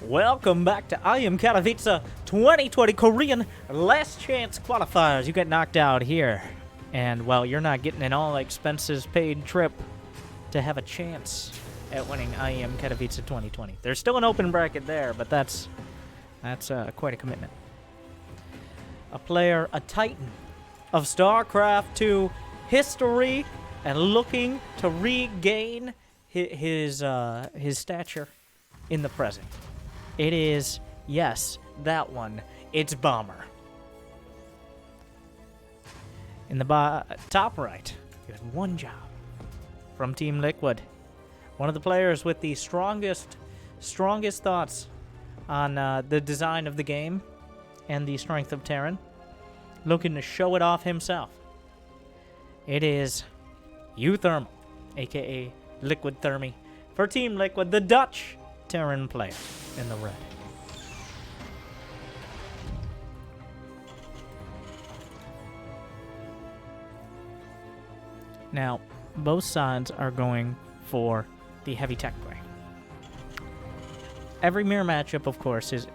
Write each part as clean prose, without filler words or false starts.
Welcome back to IEM Katowice 2020 Korean Last Chance Qualifiers. You get knocked out here, and well, you're not getting an all-expenses-paid trip to have a chance at winning IEM Katowice 2020. There's still an open bracket there, but that's quite a commitment. A player, a titan of Starcraft 2 history, and looking to regain his stature in the present. It is, yes, that one. It's Bomber. In the top right, you have one job from Team Liquid. One of the players with the strongest thoughts on the design of the game and the strength of Terran. Looking to show it off himself. It is Uthermal, a.k.a. Liquid Thermi, for Team Liquid, the Dutch Terran player in the red. Now, both sides are going for the heavy tech play. Every mirror matchup, of course, is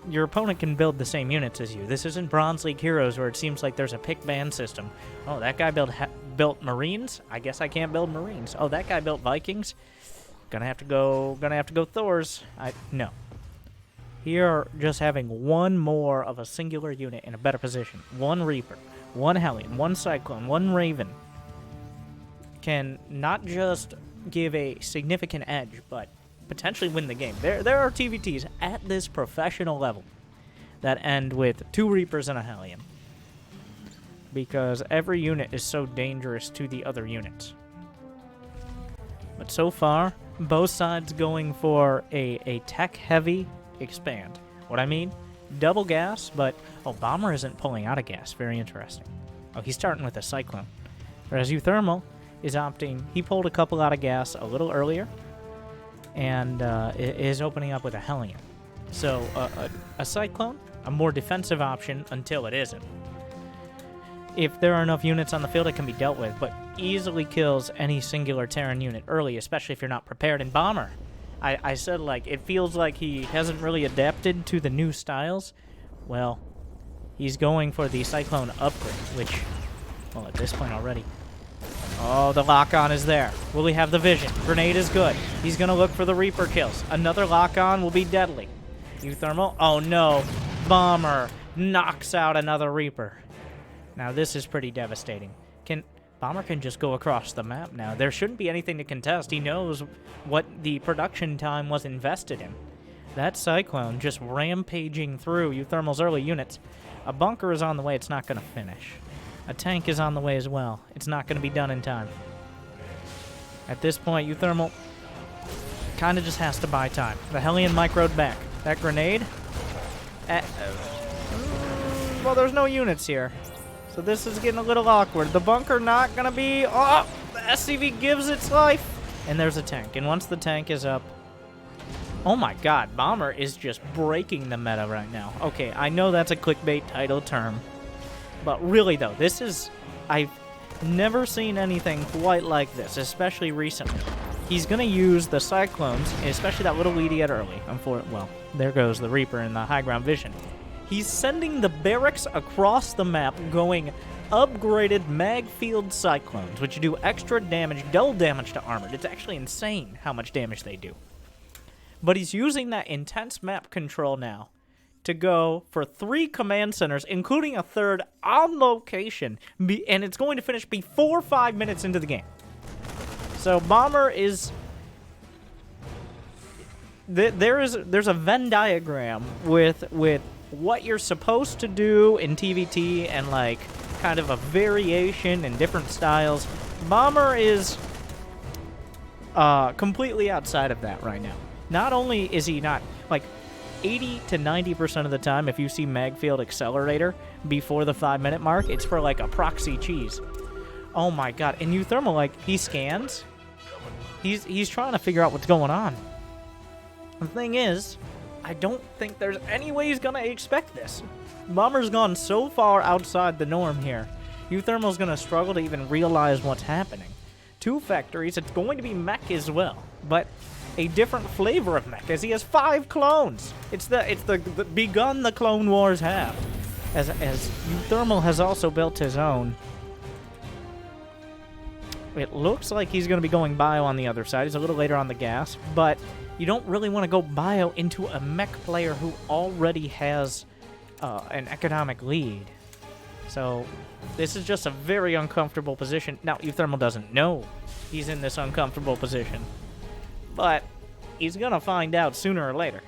your opponent can build the same units as you. This isn't Bronze League Heroes where it seems like there's a pick ban system. Oh, that guy built Marines. I guess I can't build Marines. Oh, that guy built Vikings. Gonna have to go Thors. No. Here, just having one more of a singular unit in a better position. One Reaper, one Hellion, one Cyclone, one Raven can not just give a significant edge, but potentially win the game. There are TVTs at this professional level that end with 2 Reapers and a Hellion, because every unit is so dangerous to the other units. But so far, both sides going for a tech-heavy expand. What I mean? Double gas, but... Oh, Bomber isn't pulling out of gas. Very interesting. Oh, he's starting with a Cyclone. Whereas Uthermal is opting... He pulled a couple out of gas a little earlier, and is opening up with a Hellion. So, a Cyclone, a more defensive option until it isn't. If there are enough units on the field, it can be dealt with, but easily kills any singular Terran unit early, especially if you're not prepared. In Bomber, I said, like, it feels like he hasn't really adapted to the new styles. Well, he's going for the Cyclone upgrade, which, well, at this point already. Oh, the lock-on is there. Will he have the vision? Grenade is good. He's going to look for the Reaper kills. Another lock-on will be deadly. Uthermal, oh no. Bomber knocks out another Reaper. Now, this is pretty devastating. Bomber can just go across the map now. There shouldn't be anything to contest. He knows what the production time was invested in. That Cyclone just rampaging through Uthermal's early units. A bunker is on the way. It's not going to finish. A tank is on the way as well. It's not going to be done in time. At this point, Uthermal kind of just has to buy time. The Hellion microed back. That grenade? Well, there's no units here. So this is getting a little awkward. The bunker not going to be... Oh! The SCV gives its life! And there's a tank. And once the tank is up... Oh my god, Bomber is just breaking the meta right now. Okay, I know that's a clickbait title term. But really, though, this is... I've never seen anything quite like this, especially recently. He's going to use the Cyclones, especially that little lead he had early. Well, there goes the Reaper and the high ground vision. He's sending the barracks across the map, going upgraded mag field Cyclones, which do extra damage, double damage to armored. It's actually insane how much damage they do. But he's using that intense map control now to go for 3 command centers, including a third on location, and it's going to finish before 5 minutes into the game. So Bomber is... There's a Venn diagram with what you're supposed to do in TVT and, like, kind of a variation in different styles. Bomber is completely outside of that right now. Not only is he not, like, 80 to 90% of the time, if you see Magfield Accelerator before the 5-minute mark, it's for, like, a proxy cheese. Oh my god. And Uthermal, like, he scans. He's trying to figure out what's going on. The thing is, I don't think there's any way he's going to expect this. Bomber's gone so far outside the norm here. Uthermal's going to struggle to even realize what's happening. 2 factories, it's going to be mech as well. But a different flavor of mech, as he has 5 clones. It's the begun the Clone Wars have. As Uthermal has also built his own. It looks like he's going to be going bio on the other side. He's a little later on the gas, but you don't really want to go bio into a mech player who already has an economic lead. So this is just a very uncomfortable position. Now, Uthermal doesn't know he's in this uncomfortable position, but he's going to find out sooner or later.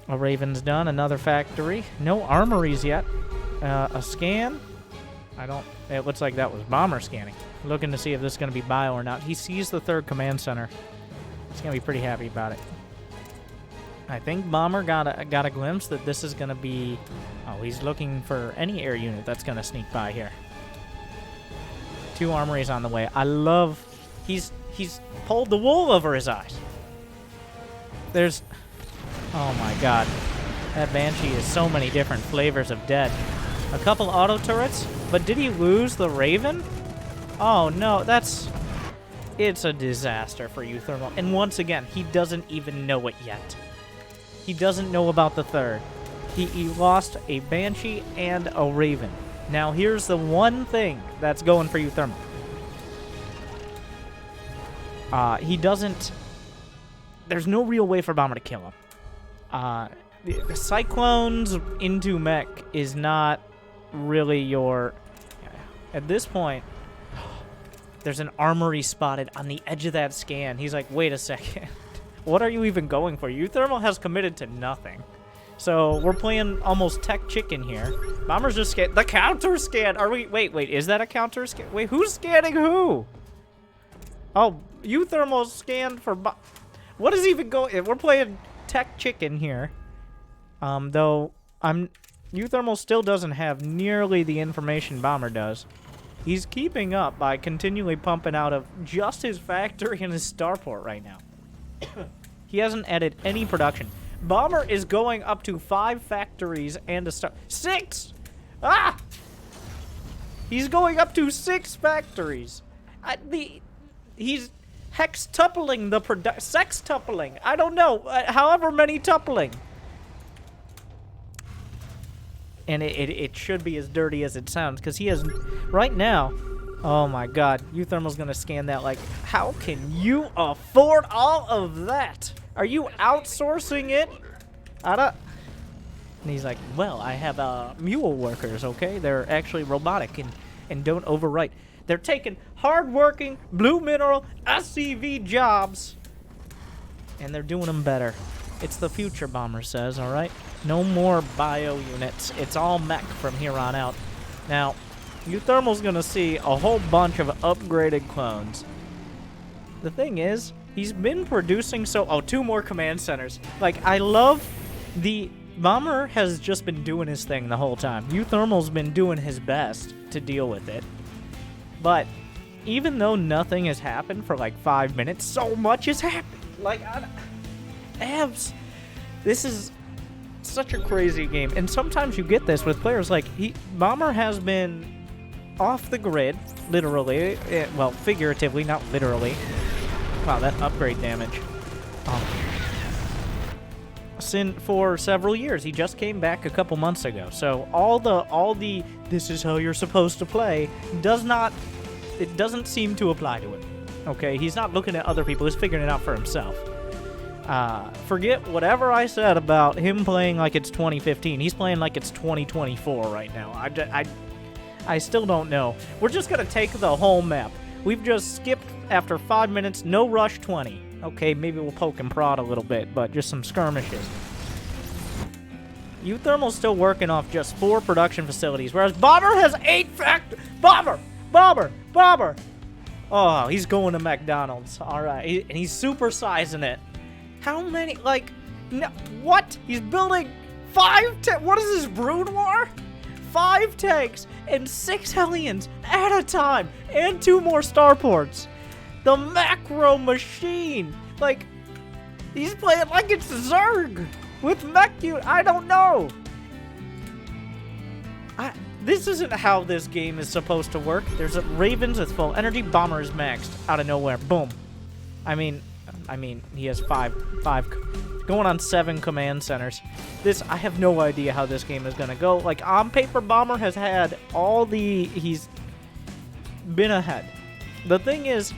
A Raven's done, another factory. No armories yet. A scan. It looks like that was Bomber scanning. Looking to see if this is going to be bio or not. He sees the 3rd command center. He's going to be pretty happy about it. I think Bomber got a glimpse that this is going to be... Oh, he's looking for any air unit that's going to sneak by here. 2 armories on the way. I love... He's pulled the wool over his eyes. There's... Oh my god. That Banshee is so many different flavors of dead. A couple auto turrets, but did he lose the Raven? Oh no, it's a disaster for Uthermal. And once again, he doesn't even know it yet. He doesn't know about the 3rd. He lost a Banshee and a Raven. Now here's the one thing that's going for Uthermal. He doesn't... There's no real way for Bomber to kill him. The Cyclones into mech is not really your... At this point, there's an armory spotted on the edge of that scan. He's like, wait a second. What are you even going for? Uthermal has committed to nothing. So we're playing almost tech chicken here. Bomber's just scan. The counter scan. Are we... Wait, is that a counter scan? Wait, who's scanning who? Oh, Uthermal scanned for... What is even going... We're playing tech chicken here. Though Uthermal still doesn't have nearly the information Bomber does. He's keeping up by continually pumping out of just his factory and his starport right now. He hasn't added any production. Bomber is going up to 5 factories and a star... 6! Ah! He's going up to 6 factories. He's hextupling the sextupling. I don't know. However many tupling. And it should be as dirty as it sounds, because he has... Right now... Oh my god. Uthermal's gonna scan that like... How can you afford all of that? Are you outsourcing it? And he's like, well, I have mule workers, okay? They're actually robotic and don't overwrite. They're taking hard-working, blue mineral, SCV jobs, and they're doing them better. It's the future, Bomber says, all right? No more bio units. It's all mech from here on out. Now, Uthermal's going to see a whole bunch of upgraded clones. The thing is, he's been producing so... Oh, 2 more command centers. Like, I love the... Bomber has just been doing his thing the whole time. Uthermal's been doing his best to deal with it. But even though nothing has happened for like 5 minutes, so much has happened. Like, Abs, this is such a crazy game. And sometimes you get this with players like... Bomber has been off the grid, literally. Well, figuratively, not literally. Wow, that upgrade damage. For several years. He just came back a couple months ago. So all the this is how you're supposed to play it doesn't seem to apply to him. Okay, he's not looking at other people, he's figuring it out for himself. Forget whatever I said about him playing like it's 2015. He's playing like it's 2024 right now. I still don't know. We're just gonna take the whole map. We've just skipped after 5 minutes, no rush 20. Okay, maybe we'll poke and prod a little bit, but just some skirmishes. Uthermal's still working off just 4 production facilities, whereas Bomber has 8 Bomber! Oh, he's going to McDonald's. All right, and he's supersizing it. How many, like, no, what? He's building 5 what is this, Brood War? 5 tanks and 6 Hellions at a time, and 2 more starports. The macro machine. Like, he's playing like it's Zerg with mech unit. I don't know. This isn't how this game is supposed to work. There's a Ravens with full energy. Bomber is maxed out of nowhere. Boom. I mean, he has five, going on 7 command centers. I have no idea how this game is gonna go. Like, on paper, Bomber has had he's been ahead. The thing is,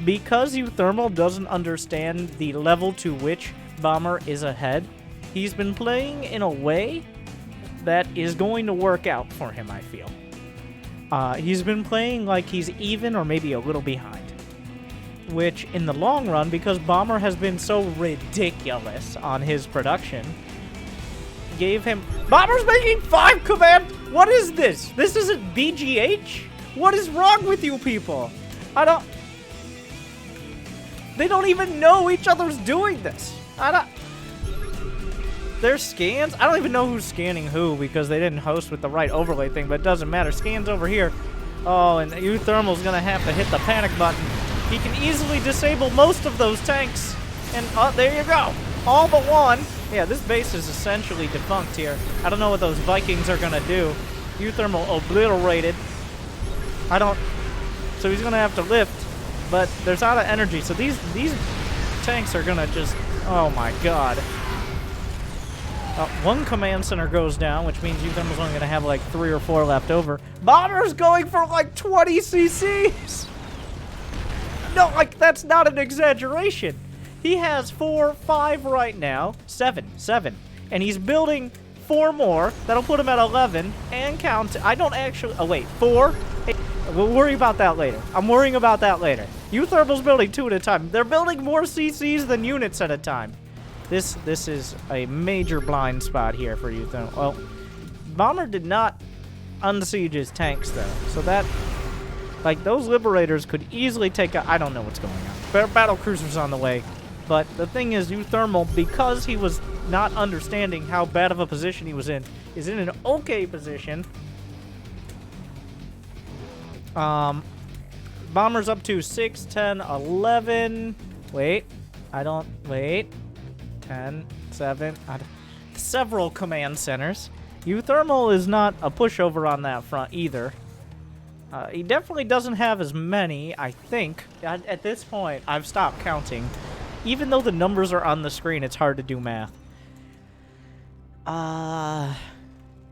because Uthermal doesn't understand the level to which Bomber is ahead, he's been playing in a way that is going to work out for him, I feel. He's been playing like he's even or maybe a little behind. Which, in the long run, because Bomber has been so ridiculous on his production, gave him... Bomber's making 5 command... What is this? This isn't BGH? What is wrong with you people? They don't even know each other's doing this. Their scans? I don't even know who's scanning who because they didn't host with the right overlay thing, but it doesn't matter. Scans over here. Oh, and Uthermal's gonna have to hit the panic button. He can easily disable most of those tanks. And, there you go. All but one. Yeah, this base is essentially defunct here. I don't know what those Vikings are gonna do. Uthermal obliterated. So he's gonna have to lift, but there's out of energy. So these tanks are gonna just, oh my god. 1 command center goes down, which means Uthermal's only gonna have like 3 or 4 left over. Bomber's going for like 20 CCs! No, like, that's not an exaggeration. He has 4, 5 right now. 7. And he's building 4 more. That'll put him at 11. And count. I don't actually... Oh, wait. 4? 8. We'll worry about that later. I'm worrying about that later. Uthermal's building 2 at a time. They're building more CCs than units at a time. This is a major blind spot here for Uthermal. Well, Bomber did not unsiege his tanks, though. So that... Like, those Liberators could easily take out... I don't know what's going on. Battle Cruiser's on the way. But the thing is, Uthermal, because he was not understanding how bad of a position he was in, is in an okay position. Bomber's up to 6, 10, 11... Wait. 10, 7... Several command centers. Uthermal is not a pushover on that front, either. He definitely doesn't have as many, I think. At this point, I've stopped counting. Even though the numbers are on the screen, it's hard to do math.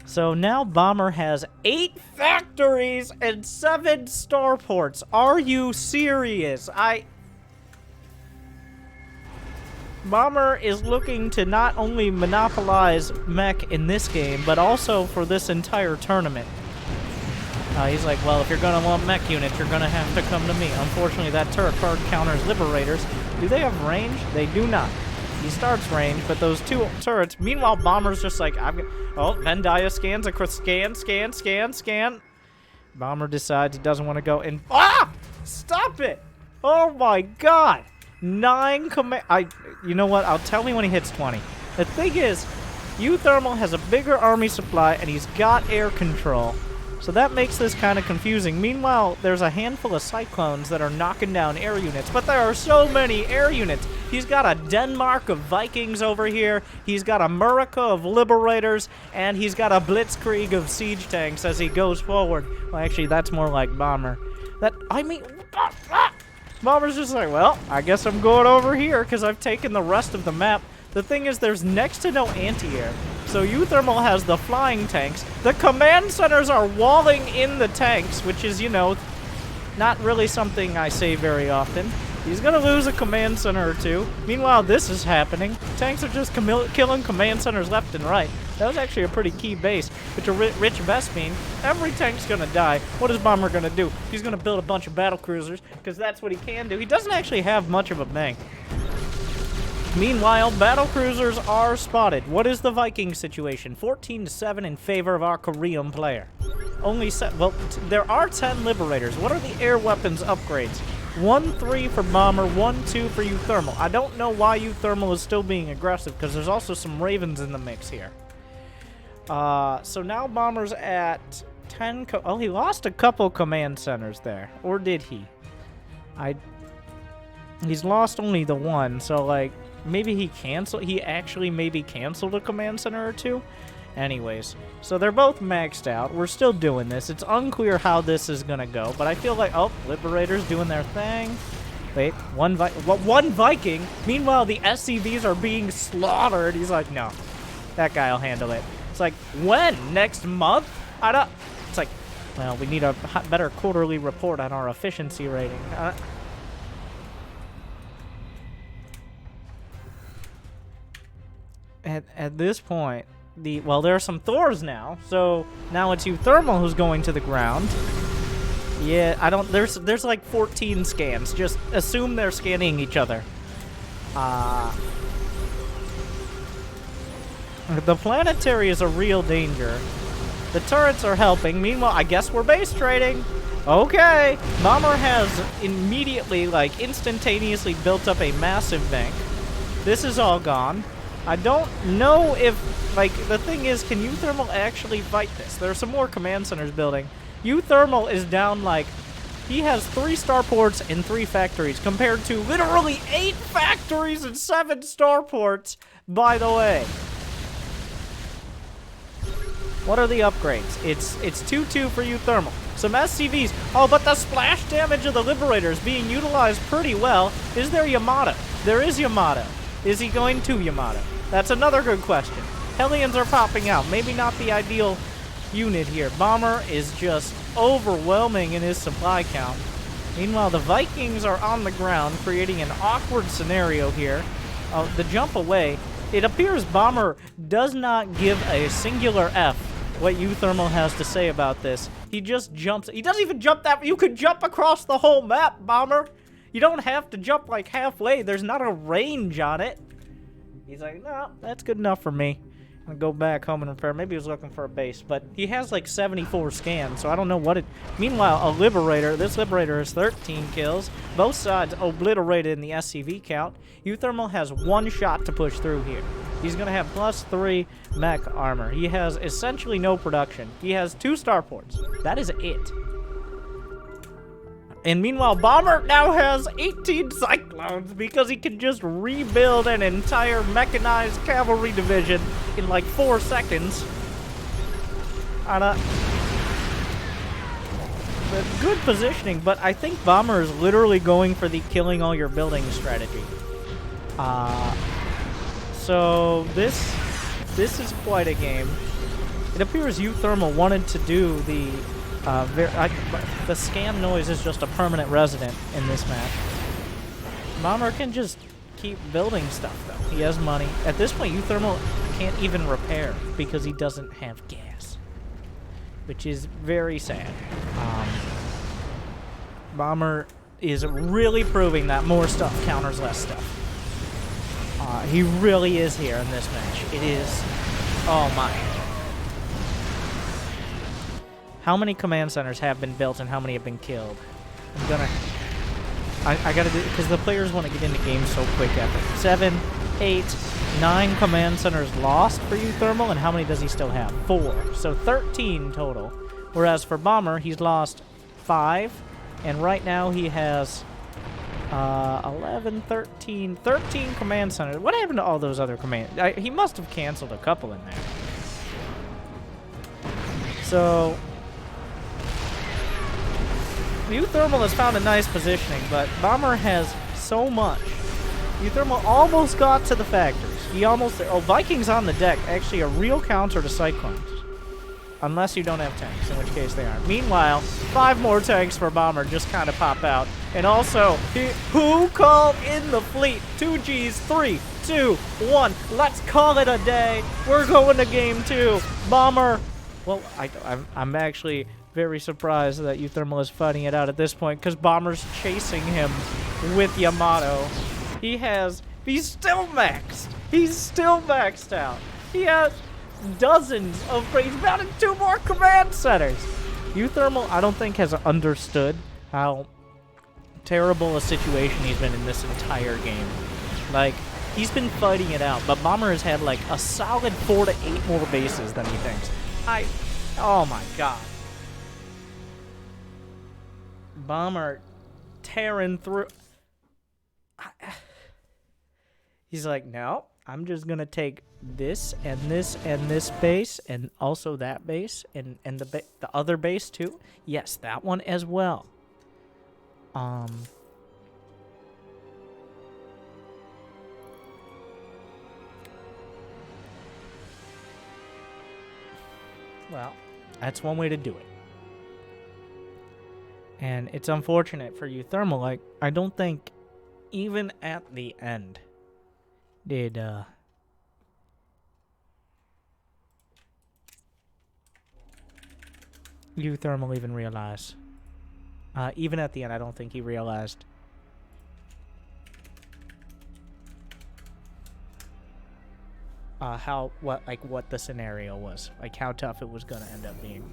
So now Bomber has 8 factories and 7 starports. Are you serious? Bomber is looking to not only monopolize mech in this game, but also for this entire tournament. He's like, well, if you're going to want mech units, you're going to have to come to me. Unfortunately, that turret card counters Liberators. Do they have range? They do not. He starts range, but those 2 turrets... Meanwhile, Bomber's just like, oh, Vendaya scans across... Scan. Bomber decides he doesn't want to go in... Ah! Stop it! Oh, my God! 9 command... You know what? Tell me when he hits 20. The thing is, Uthermal has a bigger army supply, and he's got air control. So that makes this kind of confusing. Meanwhile, there's a handful of Cyclones that are knocking down air units, but there are so many air units. He's got a Denmark of Vikings over here, he's got a Murica of Liberators, and he's got a Blitzkrieg of siege tanks as he goes forward. Well, actually, that's more like Bomber. Bomber's just like, well, I guess I'm going over here because I've taken the rest of the map. The thing is, there's next to no anti-air. So Uthermal has the flying tanks. The command centers are walling in the tanks, which is, you know, not really something I say very often. He's going to lose a command center or 2. Meanwhile, this is happening. Tanks are just killing command centers left and right. That was actually a pretty key base. But to Rich Vespine, every tank's going to die. What is Bomber going to do? He's going to build a bunch of battle cruisers, because that's what he can do. He doesn't actually have much of a bank. Meanwhile, battle cruisers are spotted. What is the Viking situation? 14-7 in favor of our Korean player. There are 10 Liberators. What are the air weapons upgrades? 1-3 for Bomber, 1-2 for Uthermal. I don't know why Uthermal is still being aggressive, because there's also some Ravens in the mix here. So now Bomber's at 10... he lost a couple command centers there. Or did he? He's lost only the 1, so, like... Maybe he actually maybe canceled a command center or 2. Anyways, so they're both maxed out. We're still doing this. It's unclear how this is gonna go, but I feel like, oh, Liberator's doing their thing. Wait, one Viking? Meanwhile, the SCVs are being slaughtered. He's like, no, that guy'll handle it. It's like, when? Next month? I don't... It's like, well, we need a better quarterly report on our efficiency rating. At this point, well, there are some Thors now, so now it's Uthermal who's going to the ground. Yeah, I don't... There's like 14 scans. Just assume they're scanning each other. The planetary is a real danger. The turrets are helping. Meanwhile, I guess we're base trading. Okay. Bomber has immediately, like, instantaneously built up a massive bank. This is all gone. I don't know if, like, the thing is, can Uthermal actually fight this? There are some more command centers building. Uthermal is down, like, he has 3 starports and 3 factories, compared to literally 8 factories and 7 starports, by the way. What are the upgrades? It's 2-2 for Uthermal. Some SCVs. Oh, but the splash damage of the Liberator is being utilized pretty well. Is there Yamato? There is Yamato. Is he going to Yamato? That's another good question. Hellions are popping out. Maybe not the ideal unit here. Bomber is just overwhelming in his supply count. Meanwhile, the Vikings are on the ground, creating an awkward scenario here. The jump away. It appears Bomber does not give a singular F what Uthermal has to say about this. He just jumps. He doesn't even jump that. You could jump across the whole map, Bomber. You don't have to jump like halfway. There's not a range on it. He's like, no, that's good enough for me. I'll go back home and repair. Maybe he was looking for a base, but he has like 74 scans, so I don't know what it... Meanwhile, a Liberator. This Liberator has 13 kills. Both sides obliterated in the SCV count. Uthermal has 1 shot to push through here. He's going to have +3 mech armor. He has essentially no production. He has 2 starports. That is it. And meanwhile, Bomber now has 18 Cyclones because he can just rebuild an entire mechanized cavalry division in like 4 seconds. Good positioning, but I think Bomber is literally going for the killing all your buildings strategy. So this is quite a game. It appears Uthermal wanted to do the the scan noise is just a permanent resident in this match. Bomber can just keep building stuff, though. He has money. At this point, Uthermal can't even repair because he doesn't have gas, which is very sad. Bomber is really proving that more stuff counters less stuff. He really is here in this match. It is... Oh, my. How many command centers have been built and how many have been killed? I'm gonna... I gotta do... Because the players want to get into games so quick after. 7, 8, 9 command centers lost for Uthermal, and how many does he still have? 4. So 13 total. Whereas for Bomber, he's lost 5, and right now he has 11, 13 command centers. What happened to all those other command... he must have canceled a couple in there. So... Uthermal has found a nice positioning, but Bomber has so much. Uthermal almost got to the factors. He almost... Oh, Vikings on the deck. Actually, a real counter to Cyclones. Unless you don't have tanks, in which case they aren't. Meanwhile, 5 more tanks for Bomber just kind of pop out. And also, who called in the fleet? 2 Gs, 3, 2, 1. Let's call it a day. We're going to game 2. Bomber... Well, I'm actually... very surprised that Uthermal is fighting it out at this point because Bomber's chasing him with Yamato. He's still maxed. He's still maxed out. He has dozens of... He's mounted 2 more command centers. Uthermal, I don't think, has understood how terrible a situation he's been in this entire game. Like, he's been fighting it out, but Bomber has had, like, a solid 4 to 8 more bases than he thinks. Oh my god. Bomber Terran through... He's like, no, I'm just gonna take this and this and this base, and also that base, and the other base too. Yes, that one as well. Well, that's one way to do it. And it's unfortunate for Uthermal. Like, I don't think even at the end did Uthermal even realize. Even at the end, I don't think he realized what the scenario was, like how tough it was gonna end up being.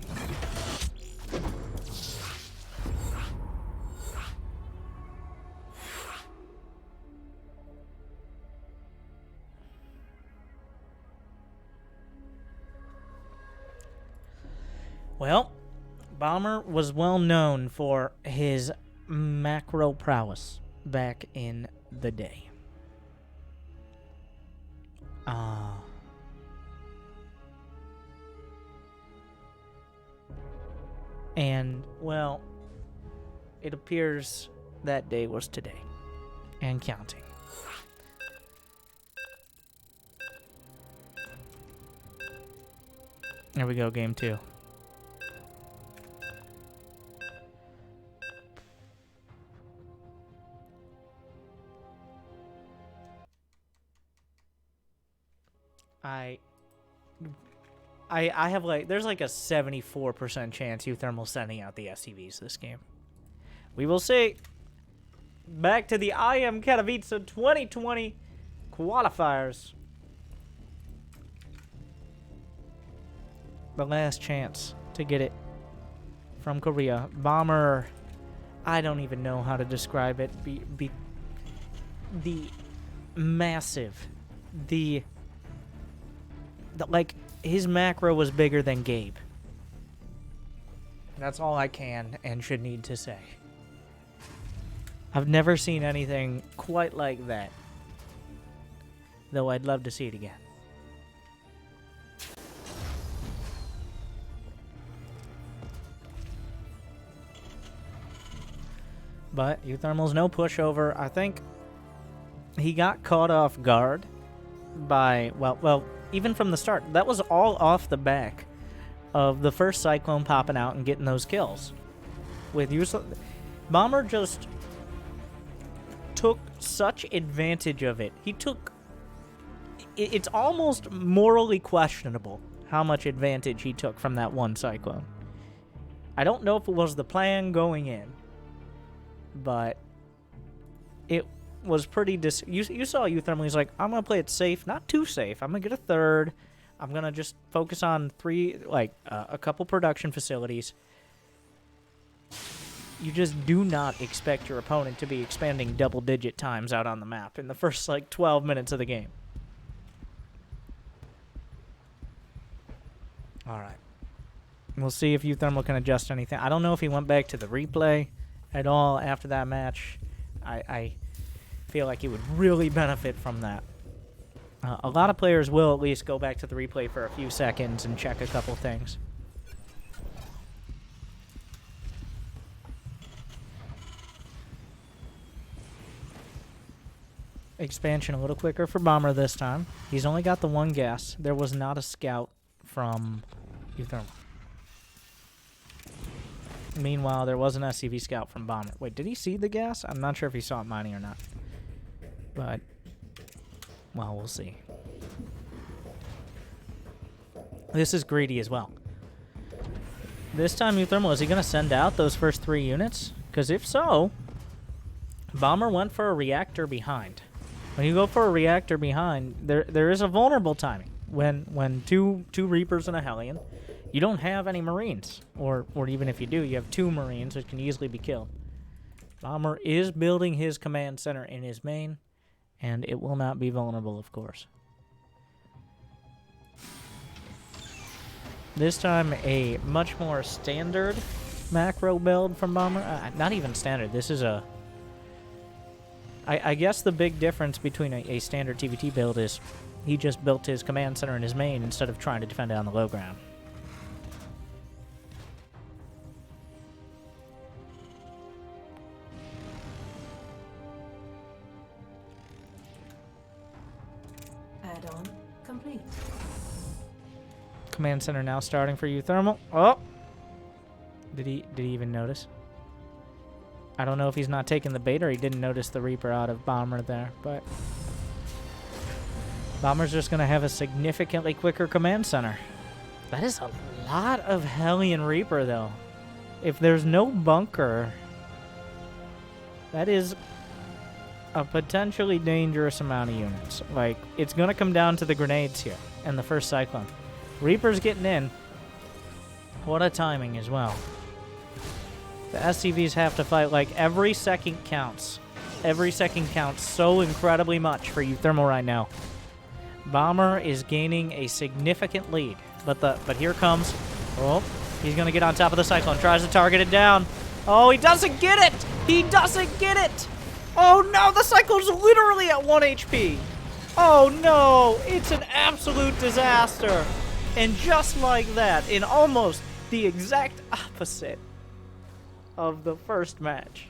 Well, Bomber was well known for his macro prowess back in the day. And, well, it appears that day was today. And counting. There we go, game 2. I have there's like a 74% chance Uthermal sending out the SCVs this game. We will see. Back to the IEM Katowice 2020 qualifiers. The last chance to get it from Korea. Bomber, I don't even know how to describe it. The massive, like, his macro was bigger than Gabe. That's all I can and should need to say. I've never seen anything quite like that. Though I'd love to see it again. But Uthermal's no pushover. I think he got caught off guard by, well, even from the start. That was all off the back of the first Cyclone popping out and getting those kills. With Bomber just took such advantage of it. He took... It's almost morally questionable how much advantage he took from that one Cyclone. I don't know if it was the plan going in, but it was pretty you saw Uthermal. He's like, I'm gonna play it safe, not too safe. I'm gonna get a third. I'm gonna just focus on a couple production facilities. You just do not expect your opponent to be expanding double-digit times out on the map in the first 12 minutes of the game. All right, we'll see if Uthermal can adjust anything. I don't know if he went back to the replay at all after that match. I feel like he would really benefit from that. A lot of players will at least go back to the replay for a few seconds and check a couple things. Expansion a little quicker for Bomber this time. He's only got the one gas. There was not a scout from Uthermal. Meanwhile, there was an SCV scout from Bomber. Wait, did he see the gas? I'm not sure if he saw it mining or not. But, well, we'll see. This is greedy as well. This time, Uthermal, is he going to send out those first 3 units? Because if so, Bomber went for a reactor behind. When you go for a reactor behind, there is a vulnerable timing. When two Reapers and a Hellion, you don't have any Marines. Or even if you do, you have 2 Marines that can easily be killed. Bomber is building his command center in his main, and it will not be vulnerable, of course. This time, a much more standard macro build from Bomber. Not even standard. This is a I guess the big difference between a standard TVT build is he just built his command center in his main instead of trying to defend it on the low ground. Add-on complete. Command center now starting for Uthermal. Oh! Did he even notice? I don't know if he's not taking the bait or he didn't notice the Reaper out of Bomber there, but Bomber's just going to have a significantly quicker command center. That is a lot of Hellion Reaper, though. If there's no bunker, that is a potentially dangerous amount of units. Like, it's going to come down to the grenades here and the first Cyclone. Reaper's getting in. What a timing as well. The SCVs have to fight like every second counts. Every second counts so incredibly much for Uthermal right now. Bomber is gaining a significant lead, but here comes. Oh, he's gonna get on top of the Cyclone. Tries to target it down. Oh, he doesn't get it. He doesn't get it. Oh no, the Cyclone's literally at 1 HP. Oh no, it's an absolute disaster. And just like that, in almost the exact opposite of the first match,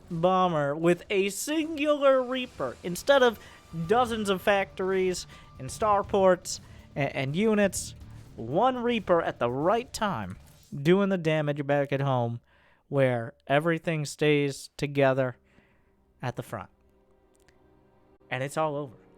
Bomber with a singular Reaper instead of dozens of factories and starports and units, one Reaper at the right time doing the damage back at home where everything stays together at the front. And it's all over.